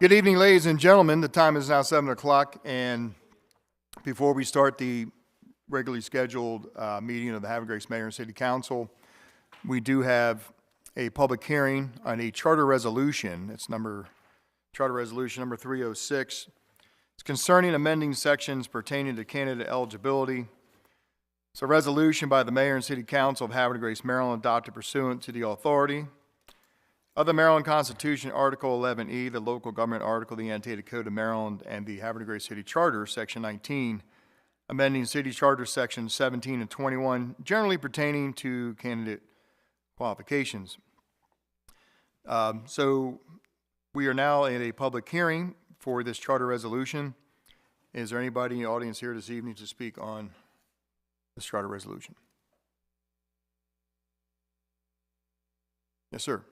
Good evening, ladies and gentlemen. The time is now 7 o'clock, and before we start the regularly scheduled meeting of the Havre Grace Mayor and City Council, we do have a public hearing on a charter resolution. It's charter resolution number 306. It's concerning amending sections pertaining to candidate eligibility. It's a resolution by the Mayor and City Council of Havre Grace, Maryland, adopted pursuant to the authority of the Maryland Constitution, Article 11E, the local government article of the annotated code of Maryland, and the Havre Grace City Charter, Section 19, amending City Charter Sections 17 and 21, generally pertaining to candidate qualifications. So we are now in a public hearing for this charter resolution. Is there anybody in the audience here this evening to speak on this charter resolution? Yes, sir.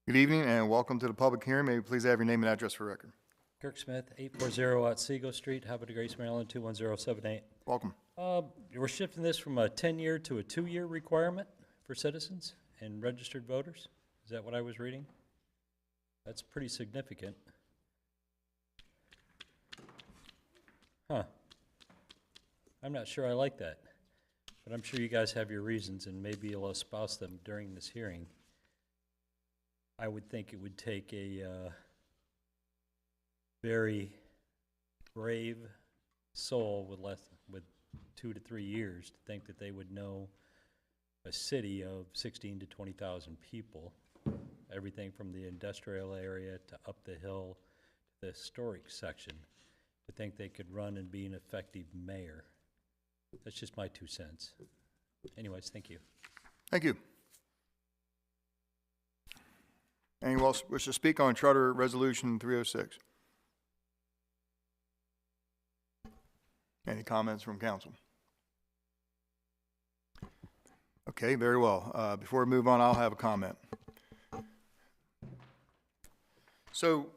Good evening and welcome to the public hearing. May you please have your name and address for record. Kirk Smith, 840 Otsego Street, Havre Grace, Maryland, 21078. Welcome. We're shifting this from a 10-year to a 2-year requirement for citizens and registered voters. Is that what I was reading? That's pretty significant. Huh. I'm not sure I like that, but I'm sure you guys have your reasons and maybe you'll espouse them during this hearing. I would think it would take a very brave soul with 2 to 3 years to think that they would know a city of 16 to 20,000 people, everything from the industrial area to up the hill to the historic section, to think they could run and be an effective mayor. That's just my 2 cents. Anyways, thank you. Thank you. Anyone else wish to speak on Charter Resolution 306? Any comments from council? Okay, very well. Before we move on, I'll have a comment. So,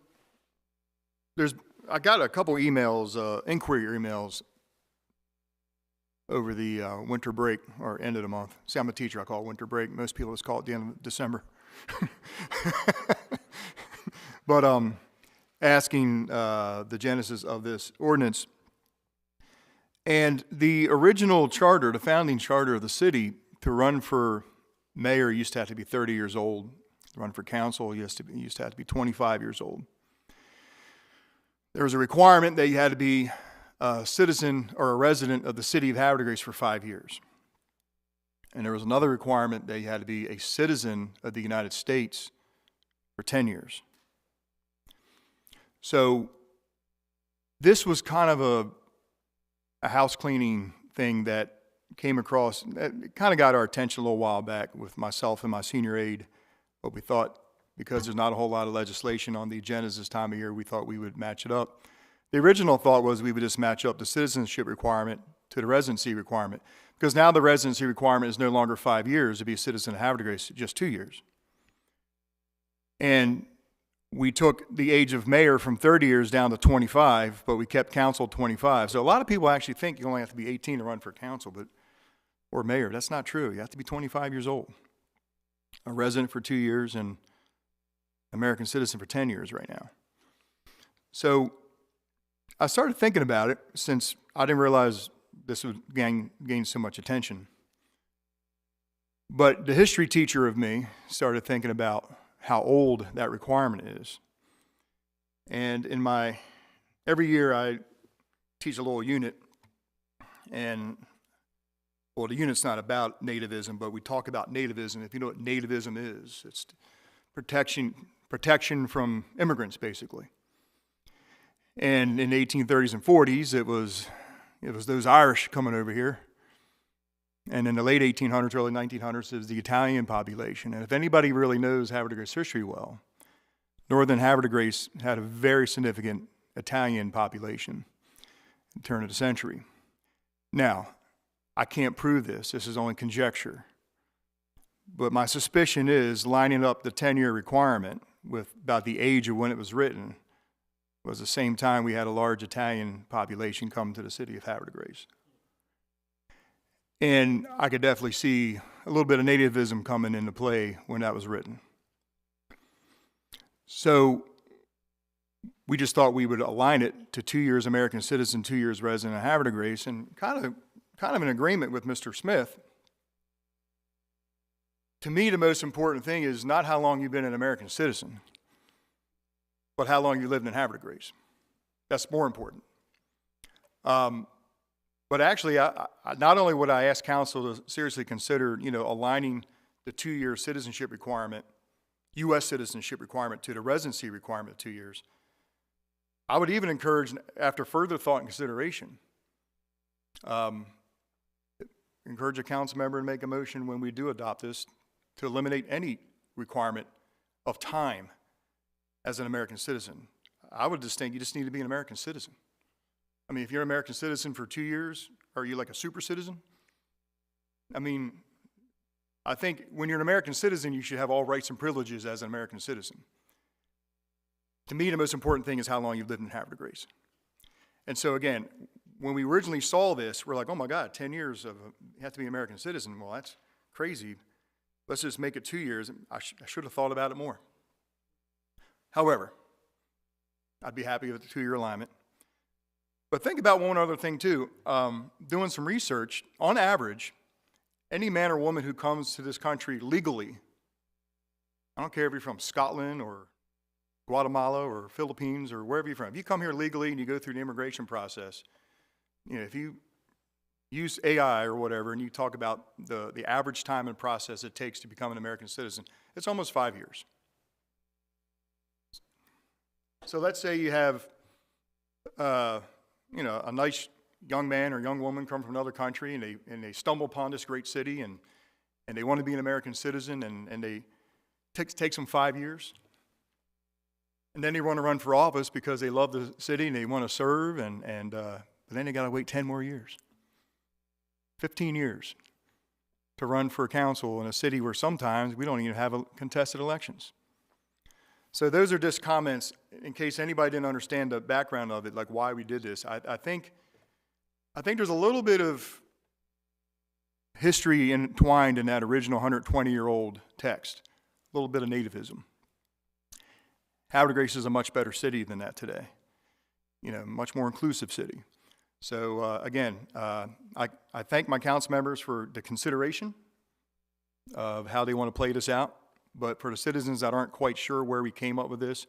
I got a couple emails, inquiry emails, over the winter break, or end of the month. See, I'm a teacher, I call it winter break. Most people just call it the end of December. But asking the genesis of this ordinance. And the original charter, the founding charter of the city, to run for mayor, you used to have to be 30 years old. To run for council, you used to have to be 25 years old. There was a requirement that you had to be a citizen or a resident of the city of Havre Grace for 5 years. And there was another requirement that you had to be a citizen of the United States for 10 years. So this was kind of a house cleaning thing that came across, it kind of got our attention a little while back with myself and my senior aide. But we thought, because there's not a whole lot of legislation on the agendas this time of year, we thought we would match it up. The original thought was we would just match up the citizenship requirement to the residency requirement, because now the residency requirement is no longer 5 years to be a citizen of Havre Grace, just 2 years. And we took the age of mayor from 30 years down to 25, but we kept council 25. So a lot of people actually think you only have to be 18 to run for council, or mayor. That's not true. You have to be 25 years old, a resident for 2 years, and American citizen for 10 years right now. So I started thinking about it, since I didn't realize this would gain so much attention. But the history teacher of me started thinking about how old that requirement is. And every year I teach a little unit, and well, the unit's not about nativism, but we talk about nativism. If you know what nativism is, it's protection from immigrants, basically. And in the 1830s and 40s, it was those Irish coming over here. And in the late 1800s, early 1900s, it was the Italian population. And if anybody really knows Havre Grace history well, northern Havre Grace had a very significant Italian population at the turn of the century. Now, I can't prove this. This is only conjecture. But my suspicion is lining up the 10-year requirement with about the age of when it was written was the same time we had a large Italian population come to the city of Havre Grace. And I could definitely see a little bit of nativism coming into play when that was written. So we just thought we would align it to 2 years American citizen, 2 years resident of Havre de Grace, and kind of in agreement with Mr. Smith. To me, the most important thing is not how long you've been an American citizen, but how long you lived in Havre de Grace. That's more important. But actually, not only would I ask council to seriously consider, aligning the 2-year citizenship requirement, U.S. citizenship requirement, to the residency requirement of 2 years, I would even encourage, after further thought and consideration, encourage a council member to make a motion when we do adopt this to eliminate any requirement of time as an American citizen. I would just think you just need to be an American citizen. I mean, if you're an American citizen for 2 years, are you like a super citizen? I mean, I think when you're an American citizen, you should have all rights and privileges as an American citizen. To me, the most important thing is how long you've lived in Havre de Grace. And so again, when we originally saw this, we're like, oh my God, 10 years of you have to be an American citizen. Well, that's crazy. Let's just make it 2 years. I should have thought about it more. However, I'd be happy with the 2-year alignment. But think about one other thing too. Doing some research, on average, any man or woman who comes to this country legally, I don't care if you're from Scotland or Guatemala or Philippines or wherever you're from, if you come here legally and you go through the immigration process, if you use AI or whatever and you talk about the average time and process it takes to become an American citizen, it's almost 5 years. So let's say you have a nice young man or young woman come from another country and they stumble upon this great city and they want to be an American citizen and they takes them 5 years. And then they want to run for office because they love the city and they want to serve but then they got to wait 10 more years, 15 years to run for council in a city where sometimes we don't even have contested elections. So those are just comments in case anybody didn't understand the background of it, like why we did this. I think there's a little bit of history entwined in that original 120-year-old text, a little bit of nativism. Havre de Grace is a much better city than that today, much more inclusive city. So again, I thank my council members for the consideration of how they want to play this out. But for the citizens that aren't quite sure where we came up with this,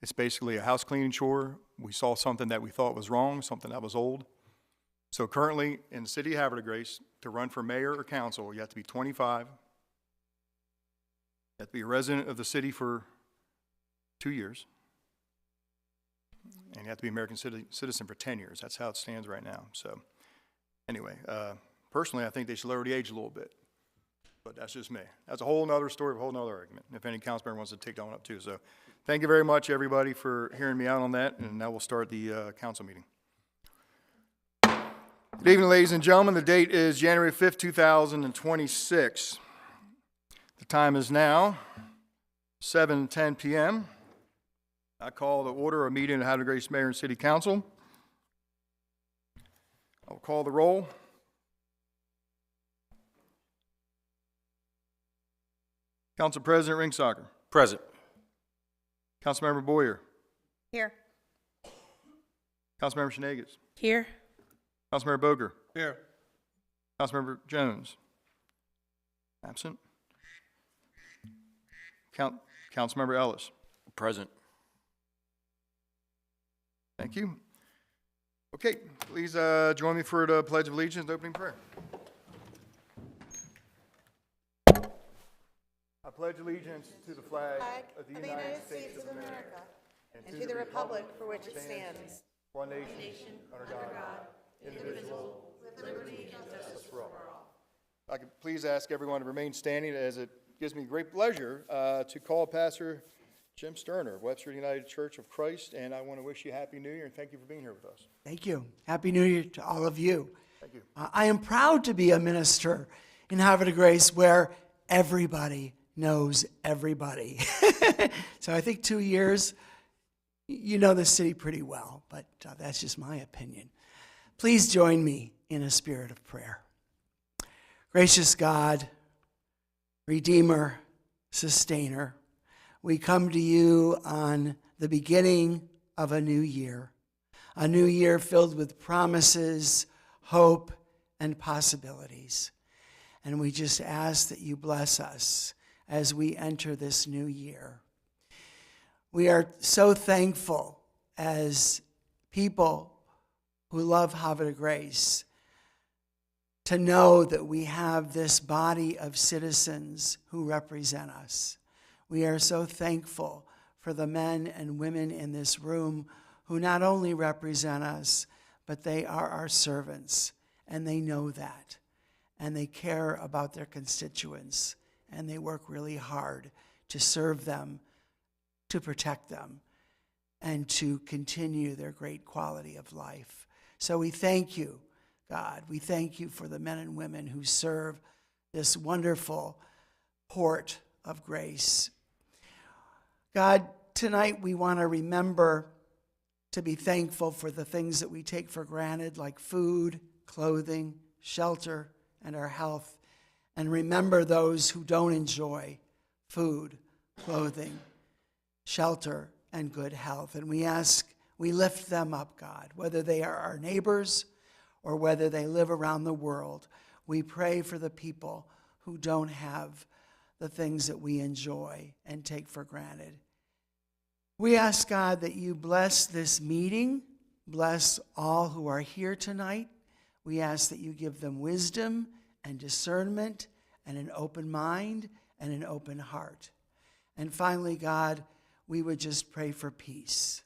it's basically a house cleaning chore. We saw something that we thought was wrong, something that was old. So currently in the city of Havre de Grace, to run for mayor or council, you have to be 25. You have to be a resident of the city for 2 years. And you have to be an American citizen for 10 years. That's how it stands right now. So anyway, personally, I think they should lower the age a little bit. But that's just me. That's a whole nother story, a whole nother argument, if any council member wants to take that one up too. So thank you very much, everybody, for hearing me out on that, and now we'll start the council meeting. Good evening, ladies and gentlemen. The date is January 5th, 2026. The time is now 7:10 p.m. I call to order a meeting of the Havre de Grace Mayor and City Council. I'll call the roll. Council President Ringsacher. Present. Councilmember Boyer. Here. Councilmember Shenagas. Here. Councilmember Boger. Here. Councilmember Jones. Absent. Councilmember Ellis. Present. Thank you. Okay, please join me for the Pledge of Allegiance and opening prayer. I pledge allegiance to the flag of the United States of America and to the republic for which it stands, one nation, under God, indivisible, with liberty and justice for all. I could please ask everyone to remain standing, as it gives me great pleasure to call Pastor Jim Sterner of Webster United Church of Christ, and I want to wish you a Happy New Year and thank you for being here with us. Thank you. Happy New Year to all of you. Thank you. I am proud to be a minister in Havre de Grace where everybody knows everybody. So I think 2 years, you know the city pretty well, but that's just my opinion. Please join me in a spirit of prayer. Gracious God, Redeemer, Sustainer, we come to you on the beginning of a new year filled with promises, hope, and possibilities. And we just ask that you bless us as we enter this new year. We are so thankful as people who love Havre Grace to know that we have this body of citizens who represent us. We are so thankful for the men and women in this room who not only represent us, but they are our servants, and they know that, and they care about their constituents, and they work really hard to serve them, to protect them, and to continue their great quality of life. So we thank you, God. We thank you for the men and women who serve this wonderful port of grace. God, tonight we want to remember to be thankful for the things that we take for granted, like food, clothing, shelter, and our health. And remember those who don't enjoy food, clothing, shelter, and good health. And we lift them up, God, whether they are our neighbors or whether they live around the world. We pray for the people who don't have the things that we enjoy and take for granted. We ask, God, that you bless this meeting, bless all who are here tonight. We ask that you give them wisdom and discernment and an open mind and an open heart. And finally, God, we would just pray for peace,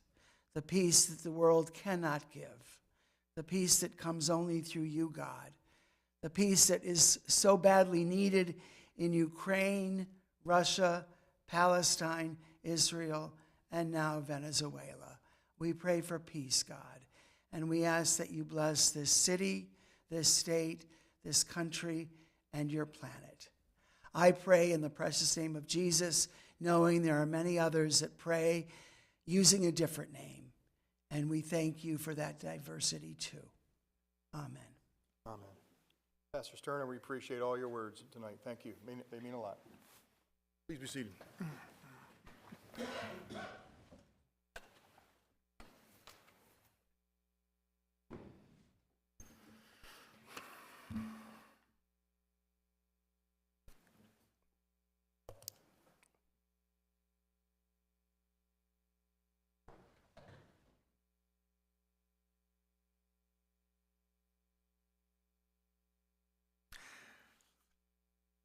the peace that the world cannot give, the peace that comes only through you, God, the peace that is so badly needed in Ukraine, Russia, Palestine, Israel, and now Venezuela. We pray for peace, God, and we ask that you bless this city, this state, this country, and your planet. I pray in the precious name of Jesus, knowing there are many others that pray using a different name, and we thank you for that diversity too. Amen. Amen. Pastor Sterner, we appreciate all your words tonight. Thank you. They mean a lot. Please be seated.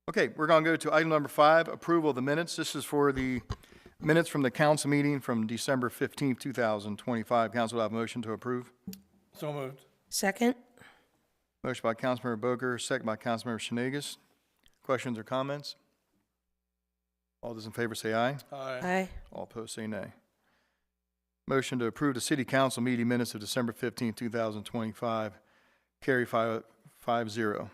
Okay, we're going to go to item number 5, approval of the minutes. This is for the minutes from the council meeting from December 15th, 2025. Council will have a motion to approve. So moved. Second. Motion by Councilmember Boker, second by Councilmember Shenanigans. Questions or comments? All those in favor say aye. Aye. Aye. All opposed say nay. Motion to approve the city council meeting minutes of December 15th, 2025. Carry 5-0.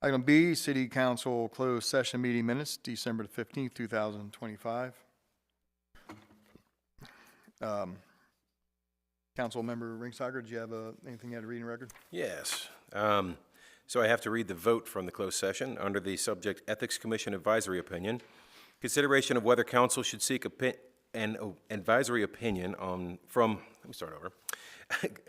Item B, City Council closed session meeting minutes, December 15th, 2025. Council Member Ringsager, do you have anything you had to read in record? Yes. So I have to read the vote from the closed session under the subject Ethics Commission Advisory Opinion. Consideration of whether council should seek an advisory opinion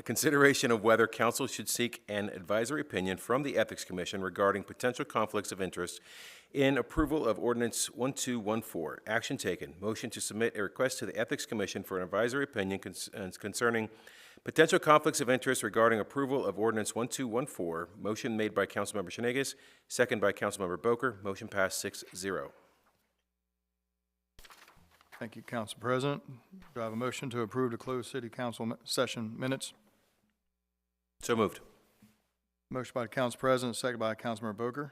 Consideration of whether council should seek an advisory opinion from the Ethics Commission regarding potential conflicts of interest in approval of Ordinance 1214. Action taken. Motion to submit a request to the Ethics Commission for an advisory opinion concerning potential conflicts of interest regarding approval of Ordinance 1214. Motion made by Councilmember Shenanigans, second by Councilmember Boker. Motion passed 6-0. Thank you, Council President. Do I have a motion to approve the closed city council session minutes? So moved. Motion by the Council President, second by Councilmember Boker.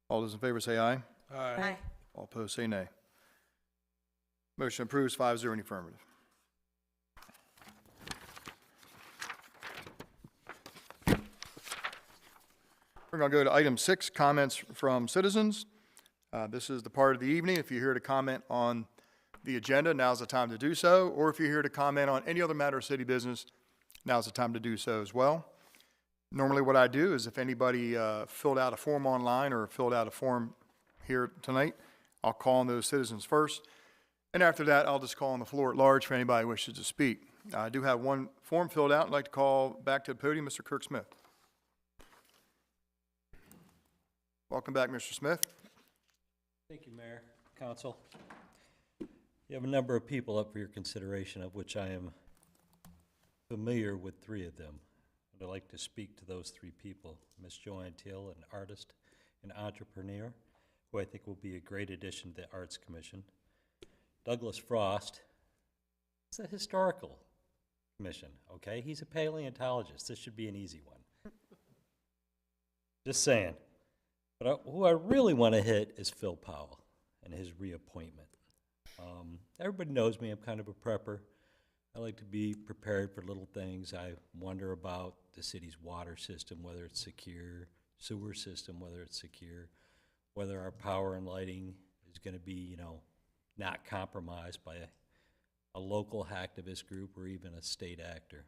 All those in favor say aye. Aye. All opposed say nay. Motion approves 5-0 in the affirmative. We're going to go to item 6, comments from citizens. This is the part of the evening. If you're here to comment on the agenda, now's the time to do so. Or if you're here to comment on any other matter of city business, now's the time to do so as well. Normally what I do is if anybody filled out a form online or filled out a form here tonight, I'll call on those citizens first. And after that, I'll just call on the floor at large for anybody who wishes to speak. I do have one form filled out. I'd like to call back to the podium Mr. Kirk Smith. Welcome back, Mr. Smith. Thank you, Mayor, Council. You have a number of people up for your consideration, of which I am familiar with 3 of them. I'd like to speak to those 3 people. Ms. Joanne Till, an artist and entrepreneur, who I think will be a great addition to the Arts Commission. Douglas Frost, it's a historical commission, okay? He's a paleontologist. This should be an easy one. Just saying. But who I really want to hit is Phil Powell and his reappointment. Everybody knows me. I'm kind of a prepper. I like to be prepared for little things. I wonder about the city's water system, whether it's secure, sewer system, whether it's secure, whether our power and lighting is going to be, not compromised by a local hacktivist group or even a state actor.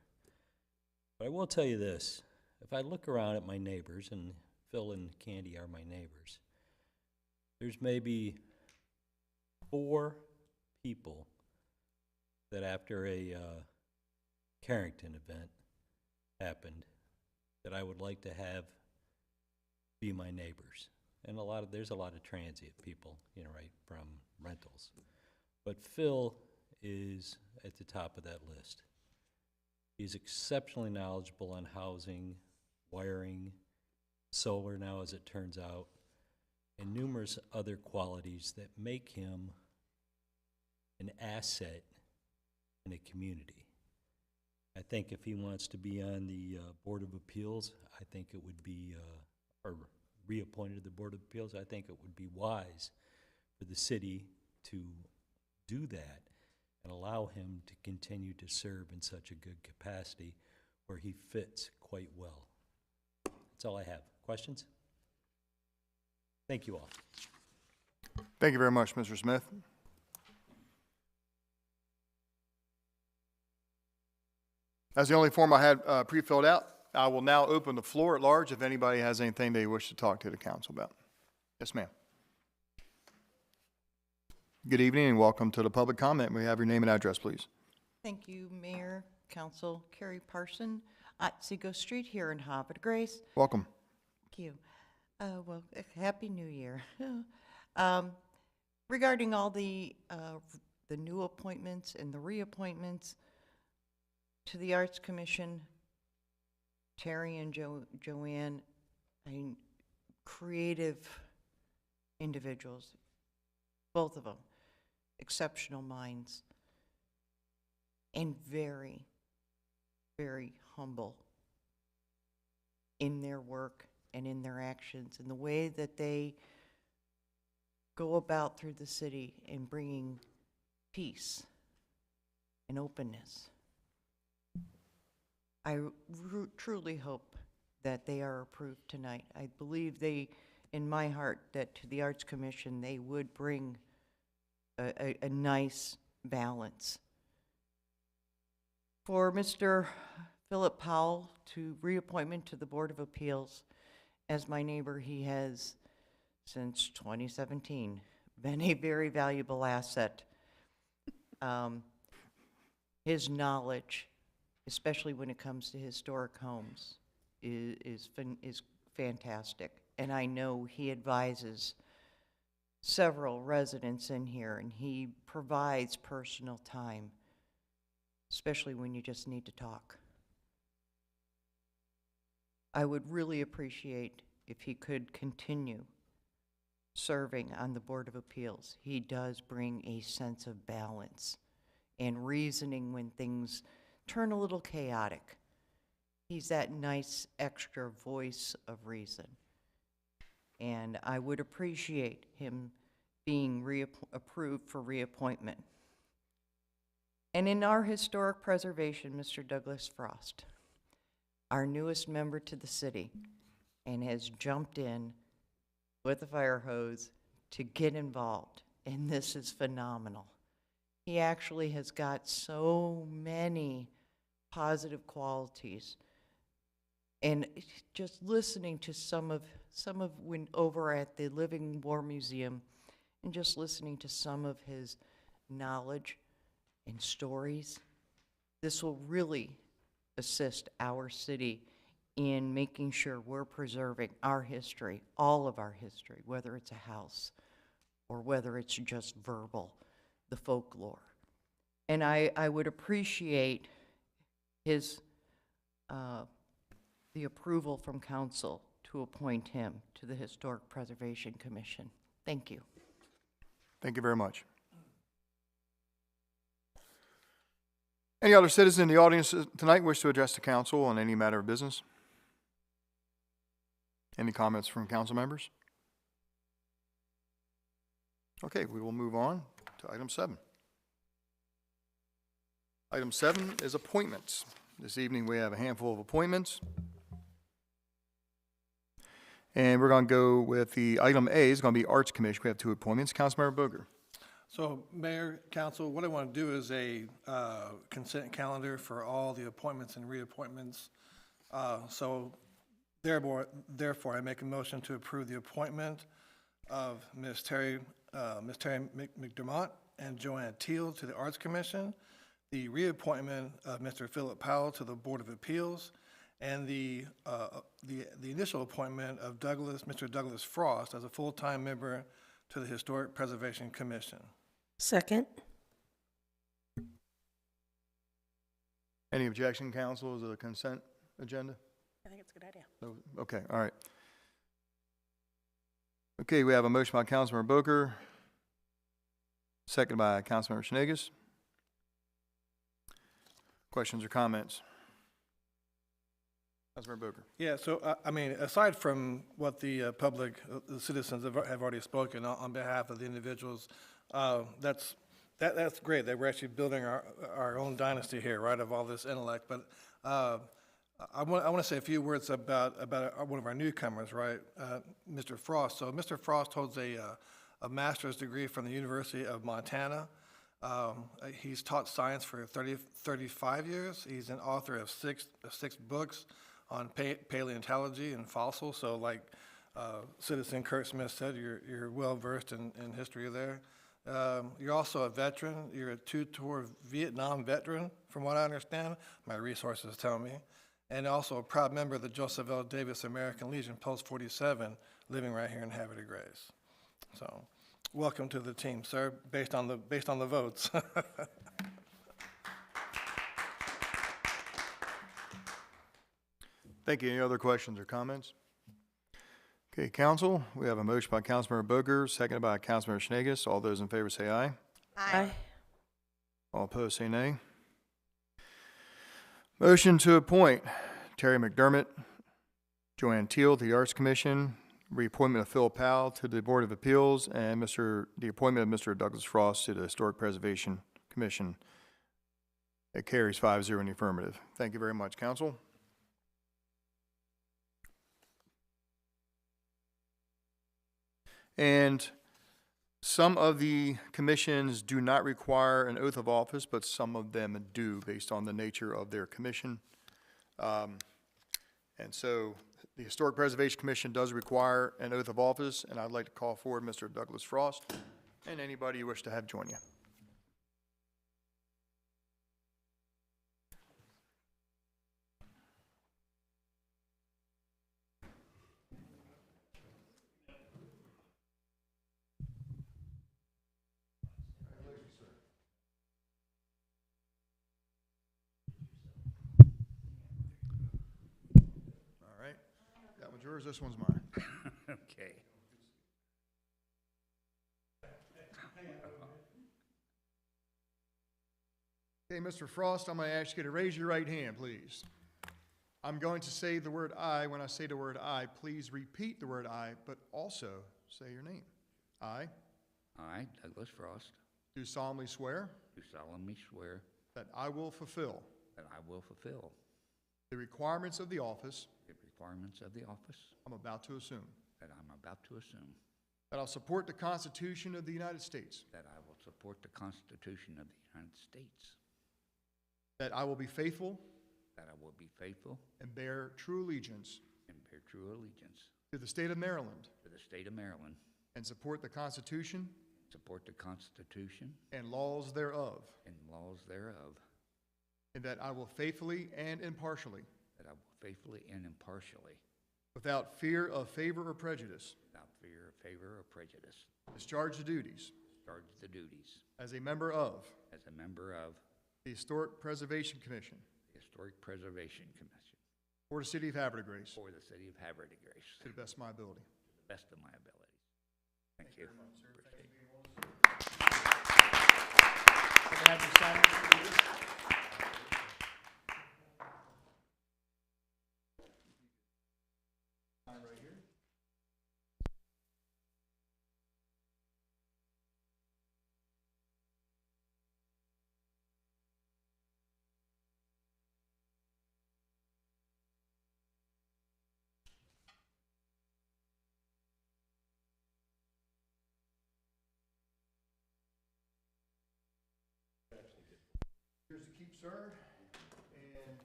But I will tell you this. If I look around at my neighbors, and Phil and Candy are my neighbors, there's maybe 4 people that after a Carrington event happened that I would like to have be my neighbors. And there's a lot of transient people, right, from rentals. But Phil is at the top of that list. He's exceptionally knowledgeable on housing, wiring, solar now as it turns out, and numerous other qualities that make him an asset in a community. I think if he wants to be on the Board of Appeals, I think it would be, or reappointed to the Board of Appeals, I think it would be wise for the city to do that and allow him to continue to serve in such a good capacity where he fits quite well. That's all I have. Questions? Thank you all. Thank you very much, Mr. Smith. That's the only form I had pre-filled out. I will now open the floor at large if anybody has anything they wish to talk to the council about. Yes, ma'am. Good evening and welcome to the public comment. We have your name and address, please. Thank you, Mayor, Council. Carrie Parson at Seago Street here in Havre de Grace. Welcome. Thank you. Well, Happy New Year. Regarding all the new appointments and the reappointments to the Arts Commission, Terry and Joanne, creative individuals, both of them, exceptional minds, and very, very humble in their work and in their actions, and the way that they go about through the city in bringing peace and openness. I truly hope that they are approved tonight. I believe in my heart, that to the Arts Commission, they would bring a nice balance. For Mr. Philip Powell to reappointment to the Board of Appeals, as my neighbor, he has, since 2017, been a very valuable asset. His knowledge, especially when it comes to historic homes, is fantastic. And I know he advises several residents in here, and he provides personal time, especially when you just need to talk. I would really appreciate if he could continue serving on the Board of Appeals. He does bring a sense of balance and reasoning when things turn a little chaotic. He's that nice extra voice of reason. And I would appreciate him being approved for reappointment. And in our historic preservation, Mr. Douglas Frost, our newest member to the city, and has jumped in with a fire hose to get involved. And this is phenomenal. He actually has got so many positive qualities And just listening to some of when over at the Living War Museum, and just listening to some of his knowledge and stories, this will really assist our city in making sure we're preserving our history, all of our history, whether it's a house or whether it's just verbal, the folklore. And I would appreciate his, the approval from council to appoint him to the Historic Preservation Commission. Thank you. Thank you very much. Any other citizen in the audience tonight wish to address the council on any matter of business? Any comments from council members? Okay, we will move on to item 7. Item 7 is appointments. This evening we have a handful of appointments. And we're going to go with the item A is going to be Arts Commission. We have 2 appointments. Councilmember Boger. So, Mayor, Council, what I want to do is a consent calendar for all the appointments and reappointments. Therefore, I make a motion to approve the appointment of Ms. Terry McDermott and Joanna Teal to the Arts Commission, the reappointment of Mr. Philip Powell to the Board of Appeals, and the initial appointment of Mr. Douglas Frost as a full-time member to the Historic Preservation Commission. Second. Any objection, council, to the consent agenda? I think it's a good idea. No? Okay, all right. Okay, we have a motion by Councilmember Boger, second by Councilmember Schnegas. Questions or comments? Councilmember Boger. Yeah, so, I mean, aside from what the public, the citizens have already spoken on behalf of the individuals, that's great that we're actually building our own dynasty here, right, of all this intellect. But I want to say a few words about one of our newcomers, right, Mr. Frost. So Mr. Frost holds a master's degree from the University of Montana. He's taught science for 35 years. He's an author of six books on paleontology and fossils. So like Citizen Kurt Smith said, you're well versed in history there. You're also a veteran. You're a 2-tour Vietnam veteran, from what I understand. My resources tell me. And also a proud member of the Joseph L. Davis American Legion Post 47, living right here in Havre de Grace. So, welcome to the team, sir. Based on the votes. Thank you. Any other questions or comments? Okay, council, we have a motion by Councilmember Boger, seconded by Councilmember Schnegas. All those in favor say aye. Aye. All opposed say nay. Motion to appoint Terry McDermott, Joanne Teal to the Arts Commission, reappointment of Phil Powell to the Board of Appeals, and the appointment of Mr. Douglas Frost to the Historic Preservation Commission. It carries 5-0 in the affirmative. Thank you very much, council. And some of the commissions do not require an oath of office, but some of them do based on the nature of their commission. And so the Historic Preservation Commission does require an oath of office, and I'd like to call forward Mr. Douglas Frost and anybody you wish to have join you. All right, that one's yours, this one's mine. Okay. Okay, Mr. Frost, I'm going to ask you to raise your right hand, please. I'm going to say the word I. When I say the word I, please repeat the word I, but also say your name. I I, Douglas Frost, do solemnly swear do solemnly swear that I will fulfill that I will fulfill the requirements of the office the requirements of the office I'm about to assume, that I'm about to assume, that I'll support the Constitution of the United States, that I will support the Constitution of the United States, that I will be faithful that I will be faithful and bear true allegiance and bear true allegiance to the state of Maryland to the state of Maryland, and support the Constitution support the Constitution and laws thereof, and laws thereof, and that I will faithfully and impartially, that I will faithfully and impartially, without fear of favor or prejudice, without fear, favor, or prejudice, discharge the duties discharge the duties as a member of as a member of the Historic Preservation Commission the Historic Preservation Commission for the city of Havre de Grace, for the city of Havre de Grace, to the best of my ability. to the best of my abilities. Thank you. Appreciate it. Here's to keep, sir, and grab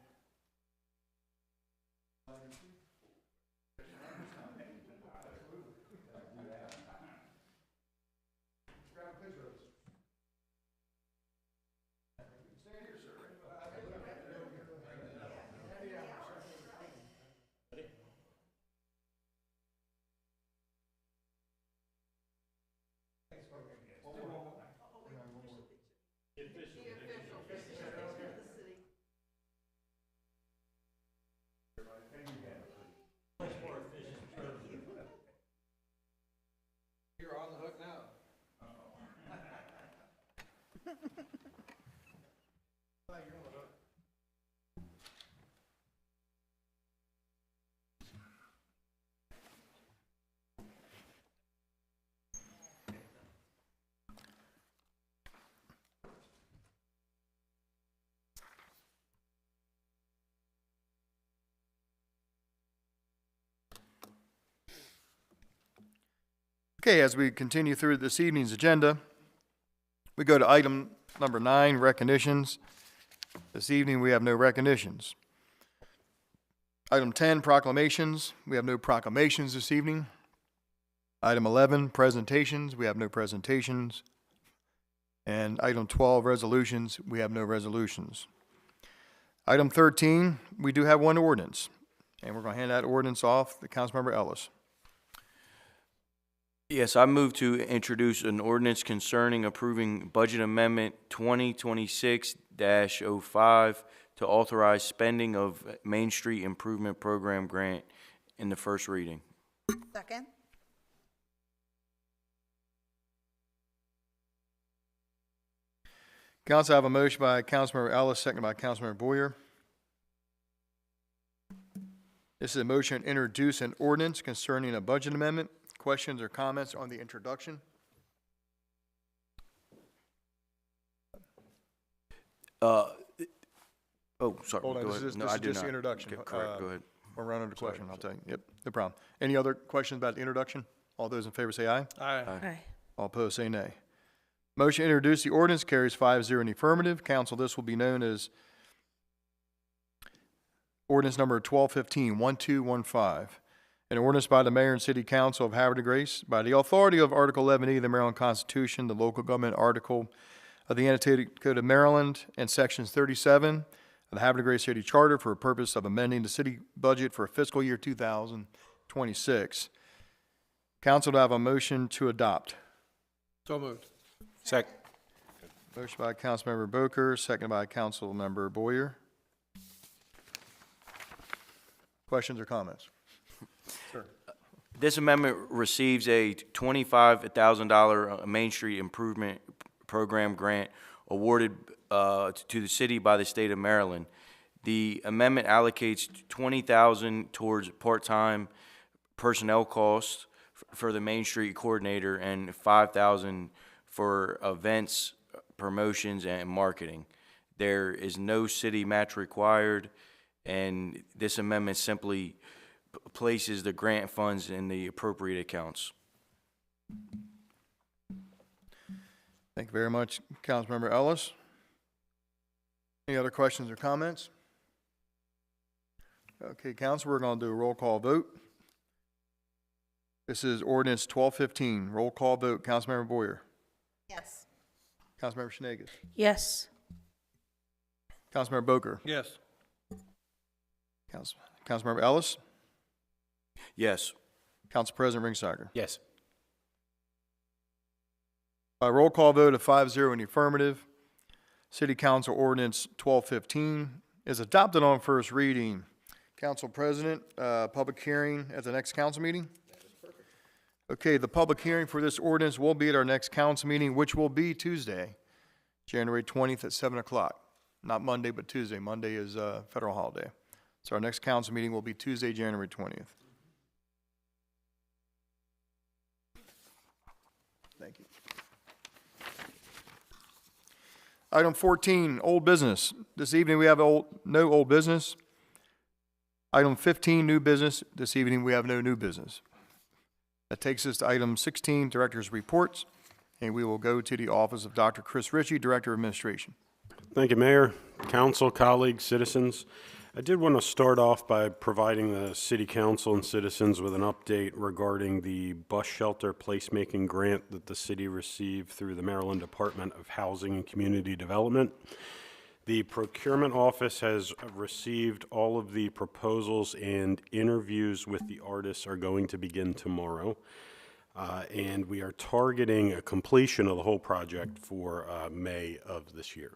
a picture of us. Stand here, sir. You're on the hook now. Okay, as we continue through this evening's agenda, we go to item number 9, recognitions. This evening, we have no recognitions. Item 10, proclamations. We have no proclamations this evening. Item 11, presentations. We have no presentations. And item 12, resolutions. We have no resolutions. Item 13, we do have one ordinance, and we're going to hand that ordinance off to Councilmember Ellis. Yes, I move to introduce an ordinance concerning approving Budget Amendment 2026-05 to authorize spending of Main Street Improvement Program grant in the first reading. Second. Council, I have a motion by Councilmember Ellis, seconded by Councilmember Boyer. This is a motion to introduce an ordinance concerning a budget amendment. Questions or comments on the introduction? Oh, sorry. Hold on, go this ahead. is No, this I is do just the not. introduction. Okay, correct, go ahead. We're running to question, I'll tell you. Yep, no problem. Any other questions about the introduction? All those in favor say aye. Aye. Aye. All opposed say nay. Motion to introduce the ordinance carries 5-0 in the affirmative. Council, this will be known as ordinance number 1215, an ordinance by the mayor and city council of Havre de Grace by the authority of Article 11E of the Maryland Constitution, the local government article of the annotated code of Maryland, and sections 37 of the Havre de Grace City Charter for the purpose of amending the city budget for fiscal year 2026. Council, to have a motion to adopt. So moved. Second. Motion by Councilmember Boker, seconded by Councilmember Boyer. Questions or comments? Sir. This amendment receives a $25,000 Main Street Improvement Program grant awarded to the city by the state of Maryland. The amendment allocates $20,000 towards part-time personnel costs for the Main Street coordinator and $5,000 for events, promotions, and marketing. There is no city match required, and this amendment simply places the grant funds in the appropriate accounts. Thank you very much, Councilmember Ellis. Any other questions or comments? Okay, council, we're going to do a roll call vote. This is ordinance 1215. Roll call vote. Councilmember Boyer. Yes. Councilmember Schnagus. Yes. Councilmember Boker. Yes. Councilmember Ellis. Yes. Council President Ringsager. Yes. By roll call vote of 5-0 in the affirmative, City Council Ordinance 1215 is adopted on first reading. Council President, public hearing at the next council meeting? Okay, the public hearing for this ordinance will be at our next council meeting, which will be Tuesday, January 20th at 7 o'clock. Not Monday, but Tuesday. Monday is a federal holiday. So our next council meeting will be Tuesday, January 20th. Thank you. Item 14, old business. This evening we have no old business. Item 15, new business. This evening we have no new business. That takes us to item 16, director's reports, and we will go to the office of Dr. Chris Ritchie, Director of Administration. Thank you, Mayor, council, colleagues, citizens. I did want to start off by providing the city council and citizens with an update regarding the bus shelter placemaking grant that the city received through the Maryland Department of Housing and Community Development. The procurement office has received all of the proposals, and interviews with the artists are going to begin tomorrow. And we are targeting a completion of the whole project for May of this year.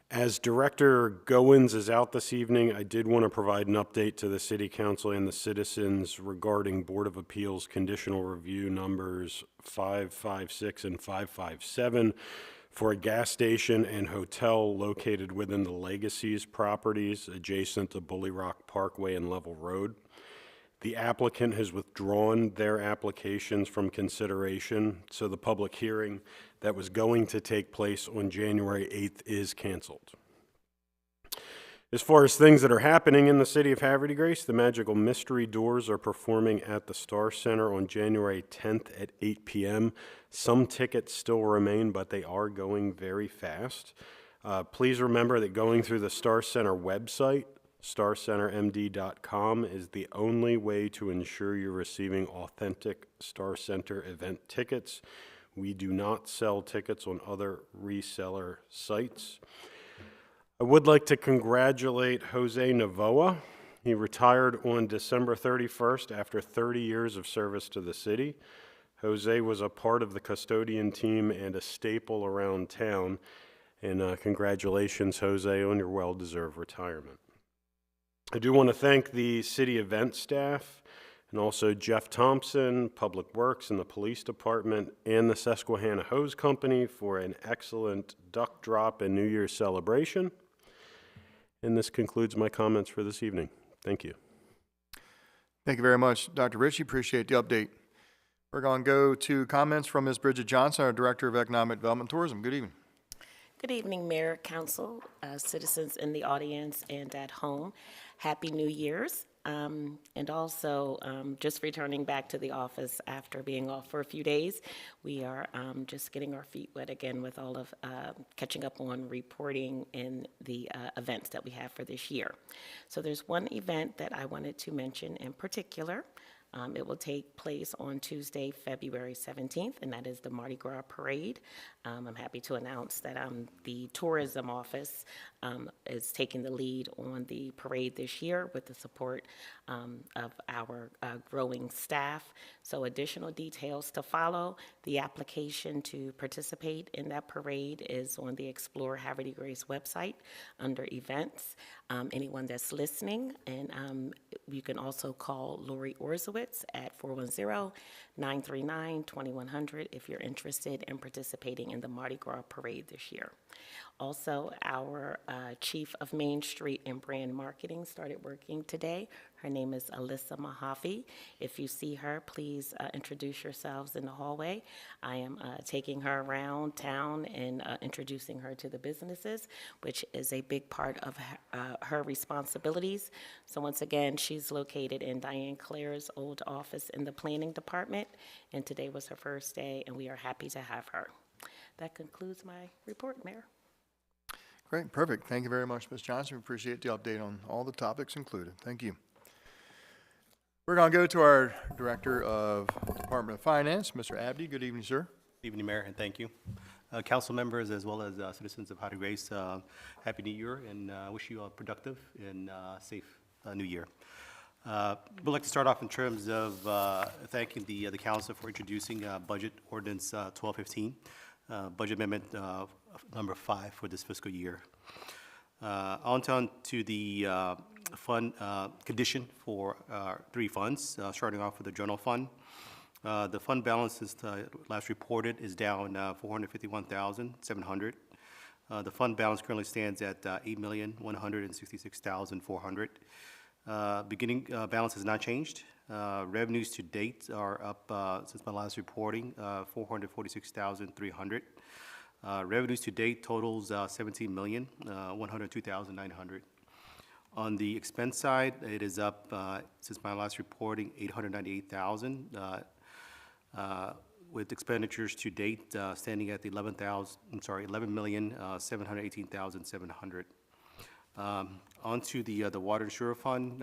As Director Goins is out this evening, I did want to provide an update to the City Council and the citizens regarding Board of Appeals conditional review numbers 556 and 557 for a gas station and hotel located within the Legacies properties adjacent to Bully Rock Parkway and Level Road. The applicant has withdrawn their applications from consideration, so the public hearing that was going to take place on January 8th is canceled. As far as things that are happening in the city of Havre de Grace, the Magical Mystery Doors are performing at the Star Center on January 10th at 8 p.m. Some tickets still remain, but they are going very fast. Please remember that going through the Star Center website, starcentermd.com, is the only way to ensure you're receiving authentic Star Center event tickets. We do not sell tickets on other reseller sites. I would like to congratulate Jose Navoa. He retired on December 31st after 30 years of service to the city. Jose was a part of the custodian team and a staple around town. And congratulations, Jose, on your well-deserved retirement. I do want to thank the city event staff and also Jeff Thompson, Public Works and the Police Department, and the Susquehanna Hose Company for an excellent duck drop and New Year's celebration. And this concludes my comments for this evening. Thank you. Thank you very much, Dr. Ritchie. Appreciate the update. We're going to go to comments from Ms. Bridget Johnson, our Director of Economic Development and Tourism. Good evening. Good evening, Mayor, Council, citizens in the audience and at home. Happy New Year's. And also, just returning back to the office after being off for a few days, we are just getting our feet wet again with all of catching up on reporting and the events that we have for this year. So there's one event that I wanted to mention in particular. It will take place on Tuesday, February 17th, and that is the Mardi Gras Parade. I'm happy to announce that the Tourism Office is taking the lead on the parade this year with the support of our growing staff. So additional details to follow. The application to participate in that parade is on the Explore Havre de Grace website under events. Anyone that's listening, and you can also call Lori Orzowitz at 410-939-2100 if you're interested in participating in the Mardi Gras Parade this year. Also, our Chief of Main Street and Brand Marketing started working today. Her name is Alyssa Mahaffey. If you see her, please introduce yourselves in the hallway. I am taking her around town and introducing her to the businesses, which is a big part of her responsibilities. So once again, she's located in Diane Clare's old office in the planning department, and today was her first day, and we are happy to have her. That concludes my report, Mayor. Great, perfect. Thank you very much, Ms. Johnson. We appreciate the update on all the topics included. Thank you. We're going to go to our Director of Department of Finance, Mr. Abdi. Good evening, sir. Good evening, Mayor, and thank you. Council members, as well as citizens of Havre Grace, Happy New Year, and wish you a productive and safe New Year. We'd like to start off in terms of thanking the council for introducing Budget Ordinance 1215, Budget Amendment number 5 for this fiscal year. On to the fund condition for 3 funds, starting off with the general fund. The fund balance is last reported is down $451,700. The fund balance currently stands at $8,166,400. Beginning balance has not changed. Revenues to date are up since my last reporting, $446,300. Revenues to date totals $17,102,900. On the expense side, it is up since my last reporting, $898,000. With expenditures to date standing at $11,718,700. On to the water and sewer fund.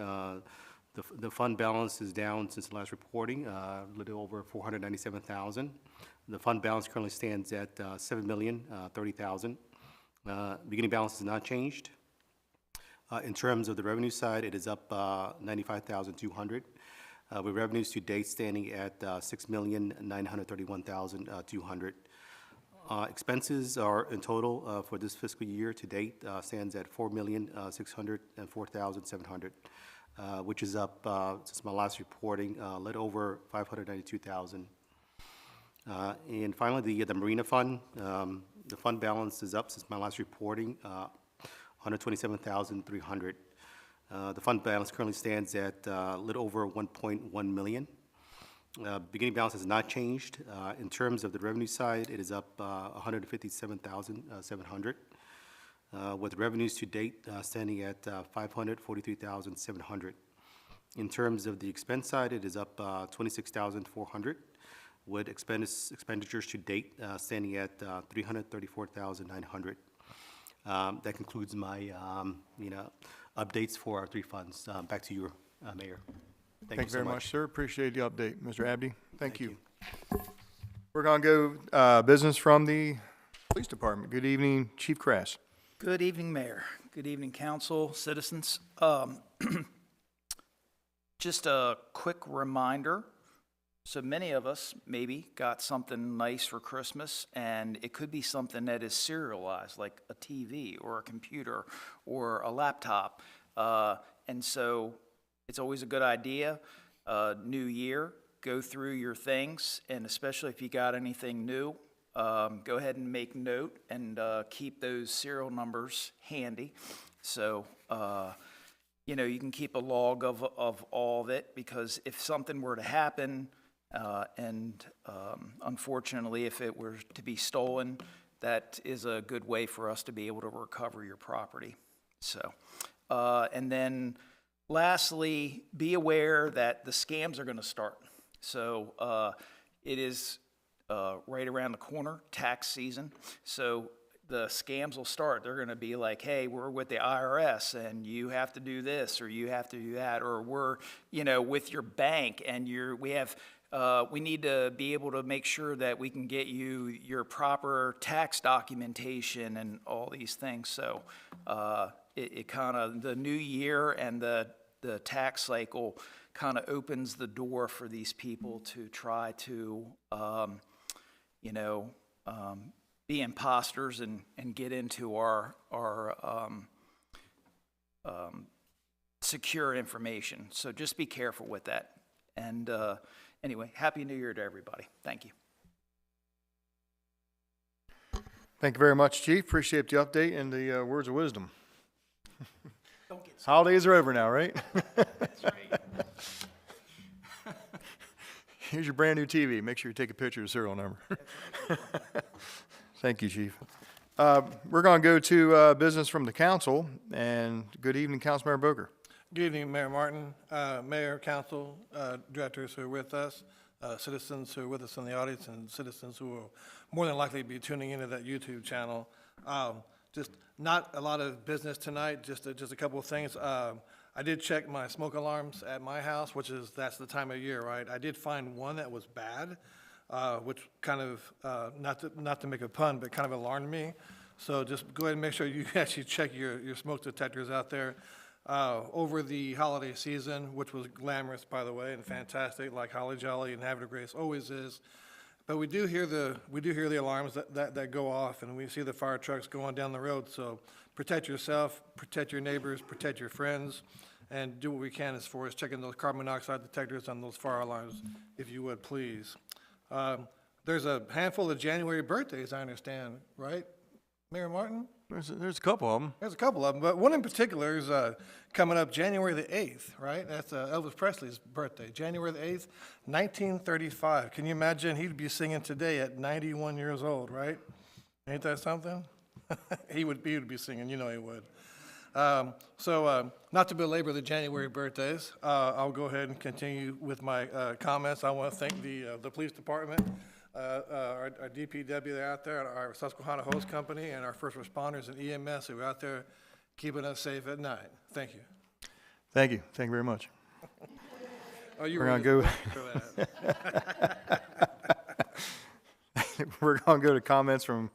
The fund balance is down since the last reporting, a little over $497,000. The fund balance currently stands at $7,030,000. Beginning balance has not changed. In terms of the revenue side, it is up $95,200. With revenues to date standing at $6,931,200. Expenses are in total for this fiscal year to date stands at $4,604,700, which is up since my last reporting, a little over $592,000. And finally, the Marina Fund. The fund balance is up since my last reporting, $127,300. The fund balance currently stands at a little over $1.1 million. Beginning balance has not changed. In terms of the revenue side, it is up $157,700, with revenues to date standing at $543,700. In terms of the expense side, it is up $26,400, with expenditures to date standing at $334,900. That concludes my updates for our 3 funds. Back to you, Mayor. Thank you very much, sir. Appreciate the update, Mr. Abdi. Thank you. We're going to go business from the Police Department. Good evening, Chief Crass. Good evening, Mayor. Good evening, council, citizens. Just a quick reminder. So many of us maybe got something nice for Christmas, and it could be something that is serialized, like a TV or a computer or a laptop. And so it's always a good idea, new year, go through your things, and especially if you got anything new, go ahead and make note and keep those serial numbers handy. So, you can keep a log of all of it, because if something were to happen, and unfortunately, if it were to be stolen, that is a good way for us to be able to recover your property. So, and then lastly, be aware that the scams are going to start. So it is right around the corner, tax season. So the scams will start. They're going to be like, hey, we're with the IRS and you have to do this or you have to do that, or we're, with your bank and we need to be able to make sure that we can get you your proper tax documentation and all these things. So it kind of, the new year and the tax cycle kind of opens the door for these people to try to, be imposters and get into our secure information. So just be careful with that. And anyway, Happy New Year to everybody. Thank you. Thank you very much, Chief. Appreciate the update and the words of wisdom. Holidays are over now, right? That's right. Here's your brand new TV. Make sure you take a picture of the serial number. Thank you, Chief. We're going to go to business from the council. And good evening, Councilmember Boger. Good evening, Mayor Martin, Mayor, council, directors who are with us, citizens who are with us in the audience, and citizens who will more than likely be tuning into that YouTube channel. Just not a lot of business tonight, just a couple of things. I did check my smoke alarms at my house, that's the time of year, right? I did find one that was bad, which kind of, not to make a pun, but kind of alarmed me. So just go ahead and make sure you actually check your smoke detectors out there. Over the holiday season, which was glamorous, by the way, and fantastic, like Holly Jolly and Havre Grace always is. But we do hear the alarms that go off, and we see the fire trucks going down the road. So protect yourself, protect your neighbors, protect your friends, and do what we can as far as checking those carbon monoxide detectors on those fire alarms, if you would, please. There's a handful of January birthdays, I understand, right, Mayor Martin? There's a couple of them. There's a couple of them, but one in particular is coming up January the 8th, right? That's Elvis Presley's birthday, January the 8th, 1935. Can you imagine? He'd be singing today at 91 years old, right? Ain't that something? He would be singing, you know he would. Not to belabor the January birthdays, I'll go ahead and continue with my comments. I want to thank the police department, our DPW out there, our Susquehanna Hose Company, and our first responders and EMS who are out there keeping us safe at night. Thank you. Thank you. Thank you very much. Oh, you We're were gonna go. for that. We're going to go to comments from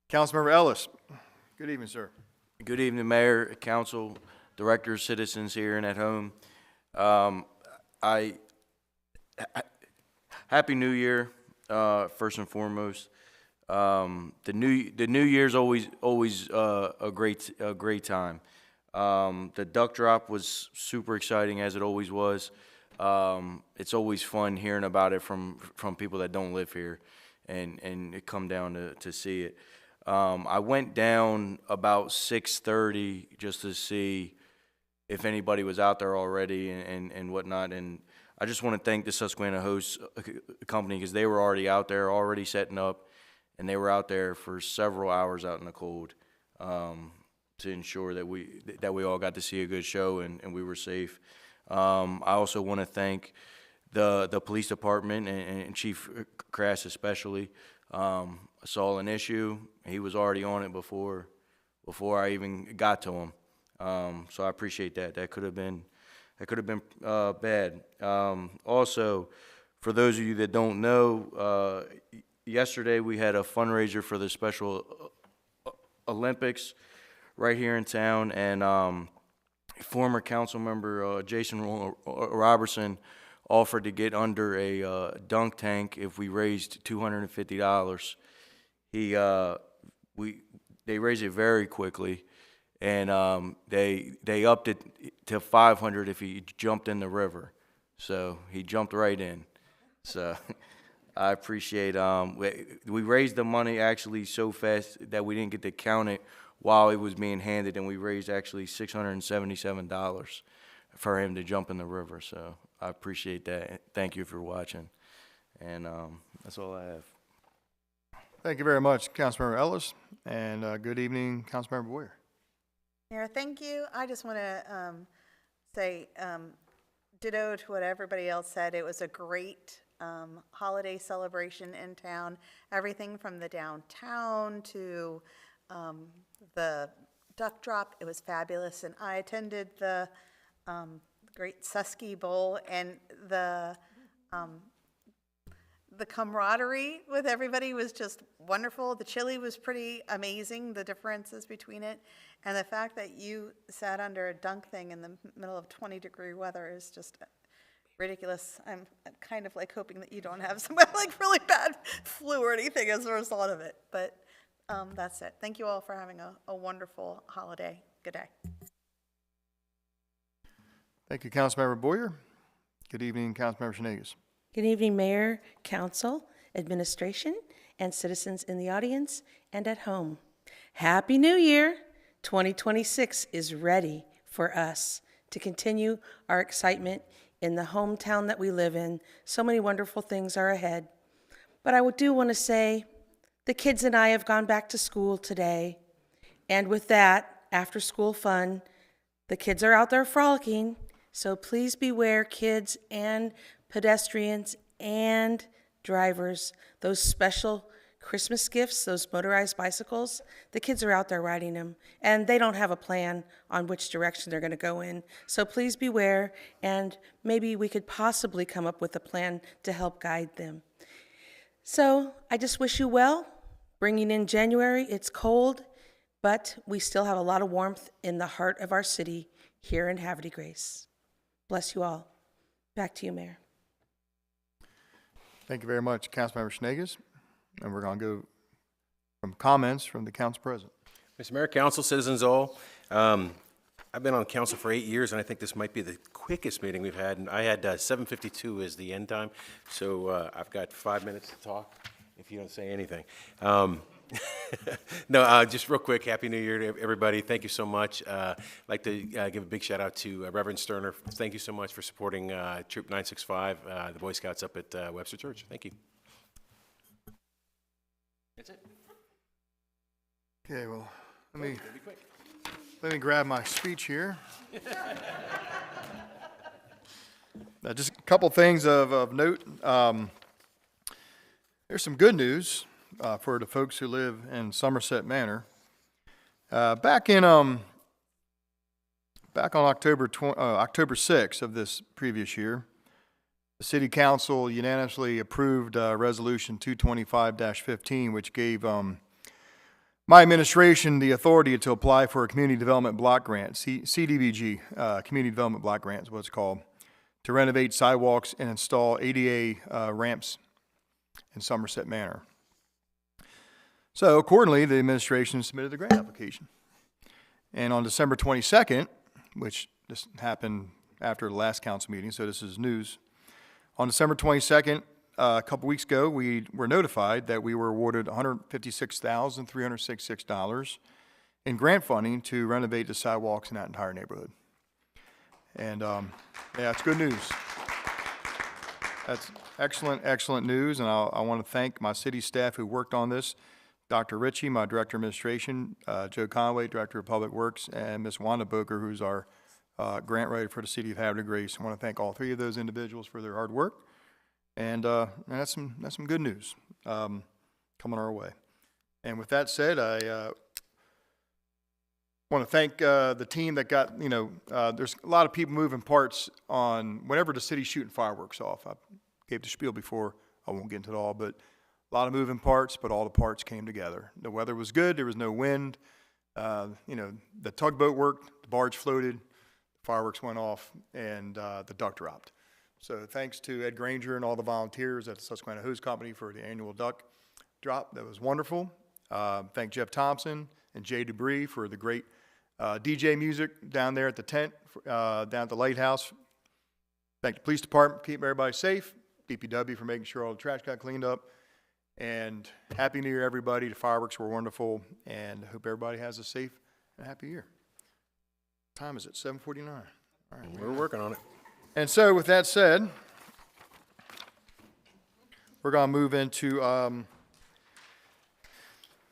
Councilmember Ellis. Good evening, sir. Good evening, Mayor, Council, Directors, citizens here and at home. Happy New Year, first and foremost. The New Year's always a great time. The duck drop was super exciting, as it always was. It's always fun hearing about it from people that don't live here, and it come down to see it. I went down about 6:30 just to see if anybody was out there already and whatnot. And I just want to thank the Susquehanna Hose Company because they were already out there, already setting up, and they were out there for several hours out in the cold to ensure that we all got to see a good show and we were safe. I also want to thank the police department and Chief Crass especially. I saw an issue. He was already on it before I even got to him. So I appreciate that. That could have been bad. Also, for those of you that don't know, yesterday we had a fundraiser for the Special Olympics right here in town, and former council member Jason Robertson offered to get under a dunk tank if we raised $250. They raised it very quickly, and they upped it to $500 if he jumped in the river. So he jumped right in. So I appreciate. We raised the money actually so fast that we didn't get to count it while it was being handed, and we raised actually $677 for him to jump in the river. So I appreciate that. Thank you for watching, and that's all I have. Thank you very much, Councilmember Ellis, and good evening, Councilmember Boyer. Mayor, thank you. I just want to say ditto to what everybody else said. It was a great holiday celebration in town. Everything from the downtown to the duck drop. It was fabulous, and I attended the Great Susky Bowl, and the camaraderie with everybody was just wonderful. The chili was pretty amazing, the differences between it, and the fact that you sat under a dunk thing in the middle of 20-degree weather is just ridiculous. I'm kind of like hoping that you don't have some like really bad flu or anything as a result of it, but that's it. Thank you all for having a wonderful holiday. Good day. Thank you, Councilmember Boyer. Good evening, Councilmember Shanegas. Good evening, Mayor, Council, Administration, and citizens in the audience and at home. Happy New Year! 2026 is ready for us to continue our excitement in the hometown that we live in. So many wonderful things are ahead. But I do want to say the kids and I have gone back to school today. And with that, after school fun, the kids are out there frolicking. So please beware, kids and pedestrians and drivers, those special Christmas gifts, those motorized bicycles, the kids are out there riding them, and they don't have a plan on which direction they're going to go in. So please beware, and maybe we could possibly come up with a plan to help guide them. So I just wish you well. Bringing in January, it's cold, but we still have a lot of warmth in the heart of our city here in Havre de Grace. Bless you all. Back to you, Mayor. Thank you very much, Councilmember Schneges. And we're going to go from comments from the council president. Mr. Mayor, council, citizens all, I've been on council for 8 years, and I think this might be the quickest meeting we've had. And I had 7:52 as the end time, so I've got 5 minutes to talk if you don't say anything. No, just real quick, Happy New Year to everybody. Thank you so much. I'd like to give a big shout out to Reverend Sterner. Thank you so much for supporting Troop 965, the Boy Scouts up at Webster Church. Thank you. That's it. Okay, well, let me grab my speech here. Just a couple things of note. There's some good news for the folks who live in Somerset Manor. Back on October 6th of this previous year, the City Council unanimously approved Resolution 225-15, which gave my administration the authority to apply for a Community Development Block Grant, CDBG, Community Development Block Grant is what it's called, to renovate sidewalks and install ADA ramps in Somerset Manor. So accordingly, the administration submitted the grant application. And on December 22nd, which this happened after the last council meeting, so this is news, on December 22nd, a couple weeks ago, we were notified that we were awarded $156,366 in grant funding to renovate the sidewalks in that entire neighborhood. And yeah, it's good news. That's excellent news, and I want to thank my city staff who worked on this, Dr. Ritchie, my Director of Administration, Joe Conway, Director of Public Works, and Ms. Wanda Boker, who's our grant writer for the City of Havre de Grace. I want to thank all three of those individuals for their hard work. And that's some good news coming our way. And with that said, I want to thank the team that got, there's a lot of people moving parts on whenever the city's shooting fireworks off. I gave the spiel before. I won't get into it all, but a lot of moving parts, but all the parts came together. The weather was good. There was no wind. The tugboat worked. The barge floated. The fireworks went off, and the duck dropped. So thanks to Ed Granger and all the volunteers at the Susquehanna Hose Company for the annual duck drop. That was wonderful. Thank Jeff Thompson and Jay Debris for the great DJ music down there at the tent, down at the lighthouse. Thank the police department for keeping everybody safe. DPW for making sure all the trash got cleaned up. And Happy New Year, everybody. The fireworks were wonderful, and I hope everybody has a safe and happy year. What time is it? 7:49. All right, We're working on it. And so with that said, we're going to move into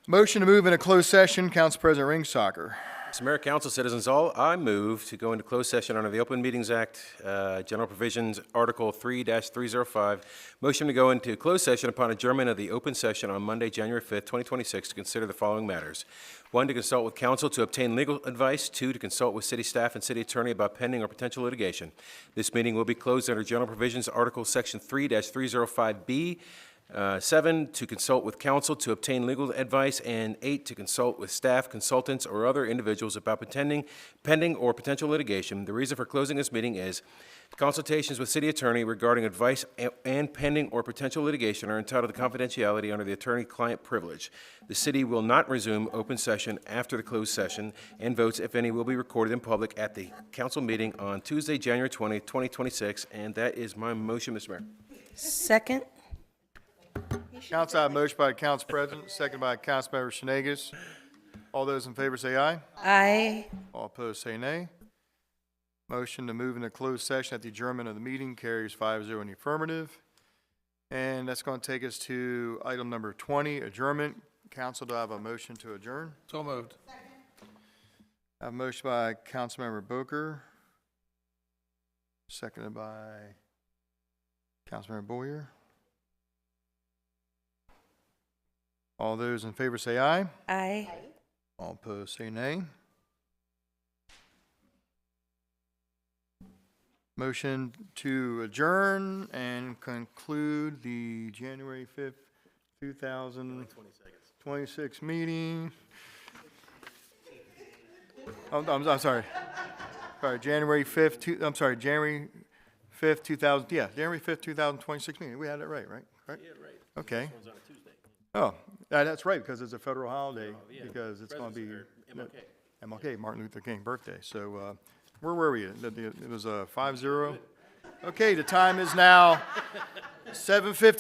motion to move into closed session. Council President Ringsacher. Mr. Mayor, council, citizens all, I move to go into closed session under the Open Meetings Act, General Provisions, Article 3-305. Motion to go into closed session upon adjournment of the open session on Monday, January 5th, 2026, to consider the following matters. 1, to consult with counsel to obtain legal advice. 2, to consult with city staff and city attorney about pending or potential litigation. This meeting will be closed under General Provisions, Article Section 3-305B. 7, to consult with counsel to obtain legal advice, and 8, to consult with staff, consultants, or other individuals about pending or potential litigation. The reason for closing this meeting is consultations with city attorney regarding advice and pending or potential litigation are entitled to confidentiality under the attorney-client privilege. The city will not resume open session after the closed session, and votes, if any, will be recorded in public at the council meeting on Tuesday, January 20th, 2026, and that is my motion, Mr. Mayor. Second. Council, I have a motion by the Council President, second by Councilmember Schneges. All those in favor say aye. Aye. All opposed say nay. Motion to move into closed session at the adjournment of the meeting carries 5-0 in the affirmative. And that's going to take us to item number 20, adjournment. Council, do I have a motion to adjourn? So moved. I have a motion by Councilmember Boker, seconded by Councilmember Boyer. All those in favor say aye. Aye. All opposed say nay. Motion to adjourn and conclude the January 5th, 2026 meeting. I'm sorry. Sorry, January 5th, January 5th, 2026 meeting. We had it right? Yeah, right. Okay. Oh, that's right, because it's a federal holiday, because it's going to be MLK, Martin Luther King birthday. So, where were we? It was a 5-0. Okay, the time is now 7:50.